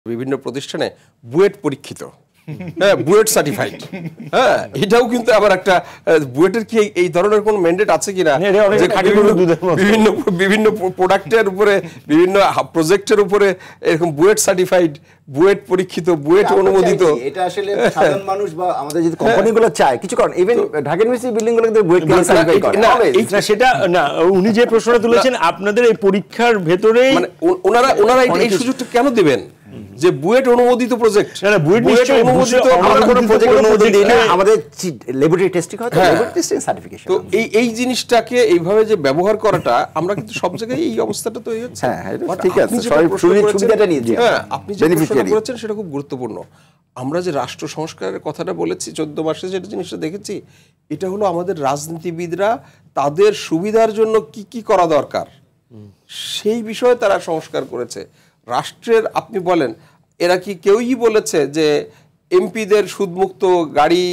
বিভিন্ন প্রতিষ্ঠানে বুয়েট পরীক্ষিত, হ্যাঁ, বুয়েট সার্টিফাইড, হ্যাঁ, এটাও কিন্তু আবার একটা বুয়েটের কি এই ধরনের কোন ম্যান্ডেট আছে কিনা বিভিন্ন বিভিন্ন প্রোডাক্টের উপরে বিভিন্ন প্রজেক্টের উপরে এরকম বুয়েট সার্টিফাইড, বুয়েট পরীক্ষিত, বুয়েট অনুমোদিত। এটা আসলে সাধারণ মানুষ বা আমাদের যে কোম্পানিগুলো চায় কিছু কারণ ইভেন ঢাকা ইউনিভার্সিটি বিল্ডিং গুলো কিন্তু বুয়েট সার্টিফাইড করে না, সেটা না, উনি যে প্রশ্নটা তুলেছেন আপনাদের এই পরীক্ষার ভেতরে মানে ওনারা এই সুযোগটা কেন দিবেন যে বুয়েট অনুমোদিত প্রজেক্ট? বুয়েট অনুমোদিত আমাদের কোনো প্রজেক্ট অনুমোদন দিই না, আমাদের ল্যাবরেটরি টেস্টিং হয়, ল্যাবরেটরি টেস্টিং সার্টিফিকেশন। তো এই জিনিসটাকে এইভাবে যে ব্যবহার করাটা, আমরা কিন্তু সব জায়গায় এই অবস্থাটা তৈরি হচ্ছে। হ্যাঁ, ঠিক আছে, সুবিধাটা নিয়ে যে আপনি যে প্রশ্নটা করেছেন সেটা খুব গুরুত্বপূর্ণ। আমরা যে রাষ্ট্র সংস্কারের কথাটা বলেছি 14 মাসে, যেটা জিনিসটা দেখেছি, এটা হলো আমাদের রাজনীতিবিদরা তাদের সুবিধার জন্য কি কি করা দরকার সেই বিষয়ে তারা সংস্কার করেছে। রাষ্ট্রের আপনি বলেন, এরা কি কেউই বলেছে যে এমপিদের সুদমুক্ত গাড়ি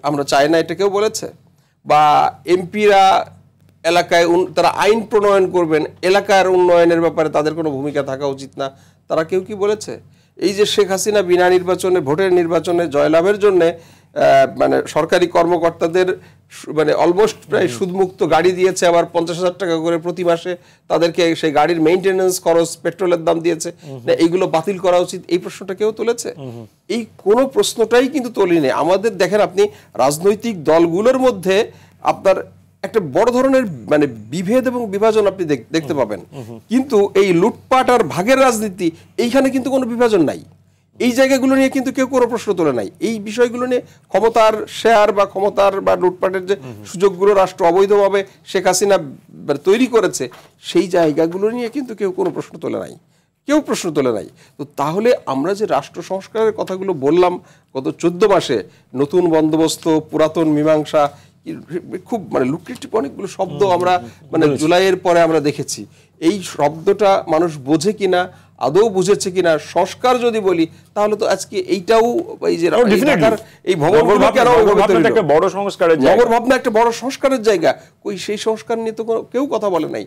আমরা চাই না, এটা কেউ বলেছে? বা এমপিরা এলাকায় তারা আইন প্রণয়ন করবেন, এলাকার উন্নয়নের ব্যাপারে তাদের কোনো ভূমিকা থাকা উচিত না, তারা কেউ কি বলেছে? এই যে শেখ হাসিনা বিনা নির্বাচনে, ভোটের নির্বাচনে জয়লাভের জন্যে মানে সরকারি কর্মকর্তাদের মানে অলমোস্ট প্রায় সুদমুক্ত গাড়ি দিয়েছে, আবার 50,000 টাকা করে প্রতি মাসে তাদেরকে সেই গাড়ির মেইনটেনেন্স খরচ, পেট্রোলের দাম দিয়েছে, এইগুলো বাতিল করা উচিত, এই প্রশ্নটা কেউ তুলেছে? এই কোনো প্রশ্নটাই কিন্তু তোলেনি। আমাদের দেখেন, আপনি রাজনৈতিক দলগুলোর মধ্যে আপনার একটা বড় ধরনের মানে বিভেদ এবং বিভাজন আপনি দেখতে পাবেন, কিন্তু এই লুটপাট আর ভাগের রাজনীতি, এইখানে কিন্তু কোনো বিভাজন নাই। এই জায়গাগুলো নিয়ে কিন্তু কেউ কোনো প্রশ্ন তোলে নাই। এই বিষয়গুলো নিয়ে ক্ষমতার শেয়ার বা ক্ষমতার বা লুটপাটের যে সুযোগগুলো রাষ্ট্র অবৈধভাবে শেখ হাসিনা তৈরি করেছে, সেই জায়গাগুলো নিয়ে কিন্তু কেউ কোনো প্রশ্ন তোলে নাই, কেউ প্রশ্ন তোলে নাই। তো তাহলে আমরা যে রাষ্ট্র সংস্কারের কথাগুলো বললাম গত 14 মাসে, নতুন বন্দোবস্ত, পুরাতন মীমাংসা, খুব মানে লুক্রেটিভ অনেকগুলো শব্দ আমরা মানে জুলাইয়ের পরে আমরা দেখেছি। এই শব্দটা মানুষ বোঝে কিনা, আদৌ বুঝেছে কিনা? সংস্কার যদি বলি তাহলে তো আজকে এইটাও এই যে এই ভবনগুলো কেন একটা বড় সংস্কারের জায়গা, নগর ভাবনা একটা বড় সংস্কারের জায়গা, কই সেই সংস্কার নিয়ে তো কেউ কথা বলে নাই।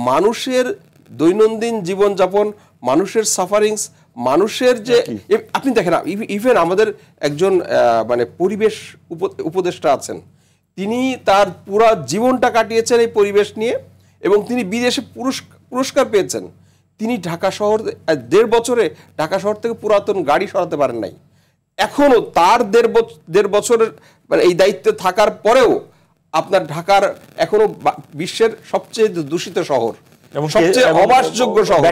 মানুষের দৈনন্দিন জীবনযাপন, মানুষের সাফারিংস, মানুষের যে আপনি দেখেন, ইভেন আমাদের একজন মানে পরিবেশ উপদেষ্টা আছেন, তিনি তার পুরো জীবনটা কাটিয়েছেন এই পরিবেশ নিয়ে, এবং তিনি বিদেশে পুরস্কার পেয়েছেন। তিনি ঢাকা শহর 1.5 বছরে ঢাকা শহর থেকে পুরাতন গাড়ি সরাতে পারেন নাই। এখনো তার 1.5 বছরের মানে এই দায়িত্বে থাকার পরেও আপনার ঢাকার এখনো বিশ্বের সবচেয়ে দূষিত শহর এবং সবচেয়ে অবাসযোগ্য শহর।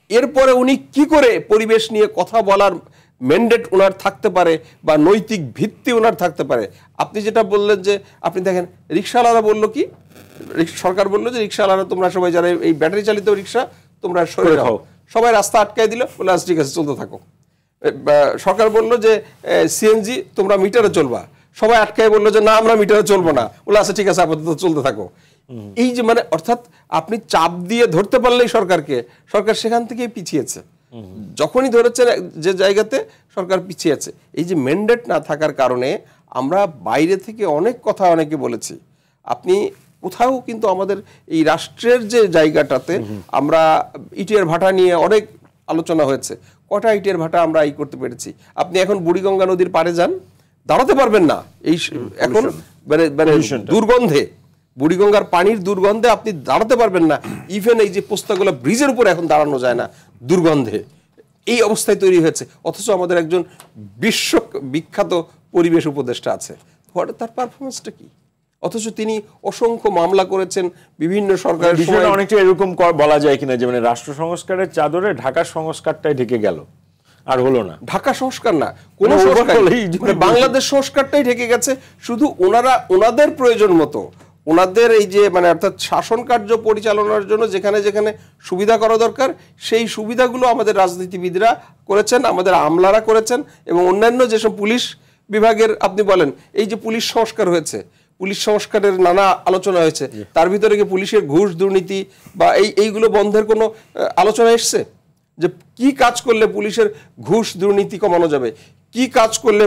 এরপরে উনি কি করে পরিবেশ নিয়ে কথা বলার ম্যান্ডেট ওনার থাকতে পারে বা নৈতিক ভিত্তি ওনার থাকতে পারে? আপনি যেটা বললেন যে আপনি দেখেন, রিক্সাওয়ালারা বললো কি, সরকার বললো যে রিক্সাওয়ালারা তোমরা সবাই যারা এই ব্যাটারি চালিত রিক্সা তোমরা সরে যাও, সবাই রাস্তা আটকায় দিল, বলে আচ্ছা ঠিক আছে চলতে থাকো। সরকার বললো যে সিএনজি তোমরা মিটারে চলবা, সবাই আটকায় বললো যে না আমরা মিটারে চলবো না, বলে আচ্ছা ঠিক আছে আপাতত চলতে থাকো। এই যে মানে অর্থাৎ আপনি চাপ দিয়ে ধরতে পারলেই সরকারকে, সরকার সেখান থেকেই পিছিয়েছে। যখনই ধরেছে যে জায়গাতে, সরকার পিছিয়েছে। এই যে ম্যান্ডেট না থাকার কারণে আমরা বাইরে থেকে অনেক কথা অনেকে বলেছি। আপনি কোথাও কিন্তু আমাদের এই রাষ্ট্রের যে জায়গাটাতে আমরা ইটের ভাটা নিয়ে অনেক আলোচনা হয়েছে, কটা ইটের ভাটা আমরা এই করতে পেরেছি? আপনি এখন বুড়িগঙ্গা নদীর পাড়ে যান, দাঁড়াতে পারবেন না, এই এখন মানে দুর্গন্ধে, বুড়িগঙ্গার পানির দুর্গন্ধে আপনি দাঁড়াতে পারবেন না। ইভেন এই যে পোস্তাগুলো ব্রিজের উপরে এখন দাঁড়ানো যায় না দুর্গন্ধে, এই অবস্থায় তৈরি হয়েছে। অথচ আমাদের একজন বিখ্যাত পরিবেশ উপদেষ্টা আছে, তার পারফরমেন্সটা কি? অথচ তিনি অসংখ্য মামলা করেছেন বিভিন্ন সরকারের সময়। অনেকটা এরকম বলা যায় কিনা যে মানে রাষ্ট্র সংস্কারের চাদরে ঢাকা সংস্কারটাই ঢেকে গেল, আর হলো না। ঢাকা সংস্কার না, কোন বাংলাদেশ সংস্কারটাই ঢেকে গেছে। শুধু ওনাদের প্রয়োজন মতো, ওনাদের এই যে মানে অর্থাৎ শাসন কার্য পরিচালনার জন্য যেখানে যেখানে সুবিধা করা দরকার, সেই সুবিধাগুলো আমাদের রাজনীতিবিদরা করেছেন, আমাদের আমলারা করেছেন, এবং অন্যান্য যেসব পুলিশ বিভাগের আপনি বলেন, এই যে পুলিশ সংস্কার হয়েছে, পুলিশ সংস্কারের নানা আলোচনা হয়েছে, তার ভিতরে কি পুলিশের ঘুষ দুর্নীতি বা এইগুলো বন্ধের কোনো আলোচনা এসছে? যে কি কাজ করলে পুলিশের ঘুষ দুর্নীতি কমানো যাবে, কি কাজ করলে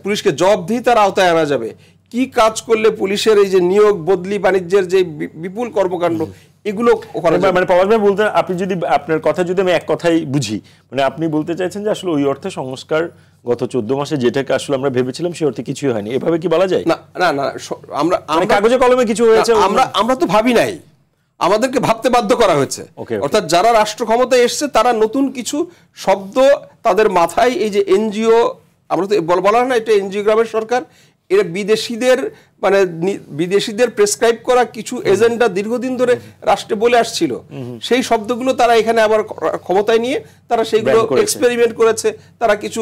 পুলিশকে জবাবদিহিতার আওতায় আনা যাবে, কি কাজ করলে পুলিশের এই যে নিয়োগ বদলি বাণিজ্যের যে বিপুল কর্মকাণ্ড, এগুলো করা যাবে। মানে পলাশ ভাই বলতে, আপনি যদি আপনার কথা যদি আমি এক কথাই বুঝি, মানে আপনি বলতে চাইছেন যে আসলে ওই অর্থে সংস্কার গত 14 মাসে যেটাকে আসলে আমরা ভেবেছিলাম সে অর্থে কিছুই হয়নি, এভাবে কি বলা যায়? না না না, আমরা কাগজে কলমে কিছু হয়েছে, আমরা তো ভাবি নাই, আমাদেরকে ভাবতে বাধ্য করা হয়েছে। অর্থাৎ যারা রাষ্ট্র ক্ষমতায় এসছে তারা নতুন কিছু শব্দ তাদের মাথায়, এই যে এনজিও, আমরা তো বলা হয় না এটা এনজিওগ্রামের সরকার, এরা বিদেশিদের প্রেসক্রাইব করা কিছু এজেন্ডা দীর্ঘদিন ধরে রাষ্ট্রে বলে আসছিল, সেই শব্দগুলো তারা এখানে আবার ক্ষমতায় নিয়ে তারা সেইগুলো এক্সপেরিমেন্ট করেছে, তারা কিছু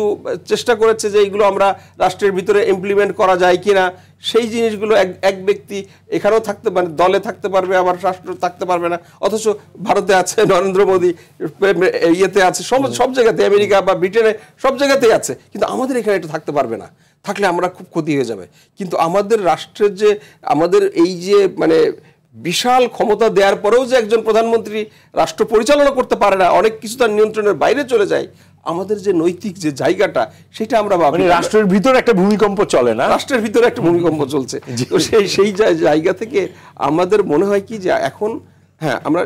চেষ্টা করেছে যে এইগুলো আমরা রাষ্ট্রের ভিতরে ইমপ্লিমেন্ট করা যায় কিনা। সেই জিনিসগুলো এক ব্যক্তি এখানেও থাকতে, মানে দলে থাকতে পারবে, আবার রাষ্ট্র থাকতে পারবে না, অথচ ভারতে আছে নরেন্দ্র মোদী, ইয়েতে আছে, সব জায়গাতে, আমেরিকা বা ব্রিটেনে সব জায়গাতেই আছে, কিন্তু আমাদের এখানে এটা থাকতে পারবে না। থাকলে আমরা খুব ক্ষতি হয়ে যাবে। কিন্তু আমাদের রাষ্ট্রের যে, আমাদের এই যে মানে বিশাল ক্ষমতা দেওয়ার পরেও যে একজন প্রধানমন্ত্রী রাষ্ট্র পরিচালনা করতে পারে না, অনেক কিছু তার নিয়ন্ত্রণের বাইরে চলে যায়, আমাদের যে নৈতিক যে জায়গাটা সেটা আমরা ভাবি। রাষ্ট্রের ভিতরে একটা ভূমিকম্প চলে না, রাষ্ট্রের ভিতরে একটা ভূমিকম্প চলছে। তো সেই জায়গা থেকে আমাদের মনে হয় কি যে এখন, হ্যাঁ, আমরা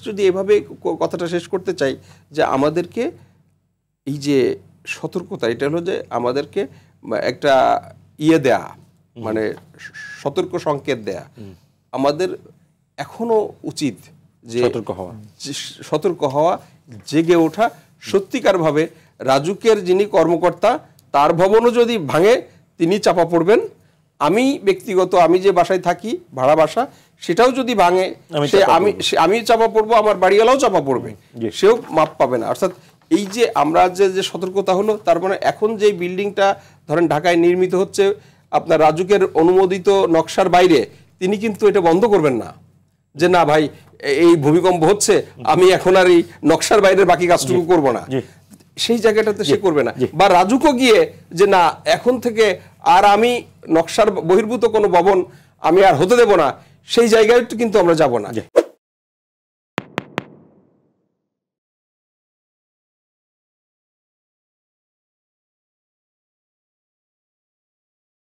যদি এভাবে কথাটা শেষ করতে চাই যে আমাদেরকে এই যে সতর্কতা, এটা হলো যে আমাদেরকে একটা দেয়া, মানে সতর্ক সংকেত দেয়া। আমাদের এখনো উচিত যে সতর্ক হওয়া, জেগে ওঠা, সত্যিকার ভাবে রাজুকের যিনি কর্মকর্তা তার ভবনও যদি ভাঙে তিনি চাপা পড়বেন। আমি ব্যক্তিগত, আমি যে বাসায় থাকি, ভাড়া বাসা, সেটাও যদি ভাঙে আমি চাপা পড়বো, আমার বাড়িওয়ালাও চাপা পড়বে, সেও মাপ পাবে না। অর্থাৎ এই যে আমরা যে সতর্কতা হলো, তার মানে এখন যে বিল্ডিংটা ধরেন ঢাকায় নির্মিত হচ্ছে আপনার রাজুকের অনুমোদিত নকশার বাইরে, তিনি কিন্তু এটা বন্ধ করবেন না যে না ভাই এই ভূমিকম্প হচ্ছে, আমি এখন আর এই নকশার বাইরের বাকি কাজটুকু করবো না, সেই জায়গাটাতে সে করবে না। বা রাজুকও গিয়ে যে না এখন থেকে আর আমি নকশার বহির্ভূত কোনো ভবন আমি আর হতে দেব না, সেই জায়গায় কিন্তু আমরা যাব না।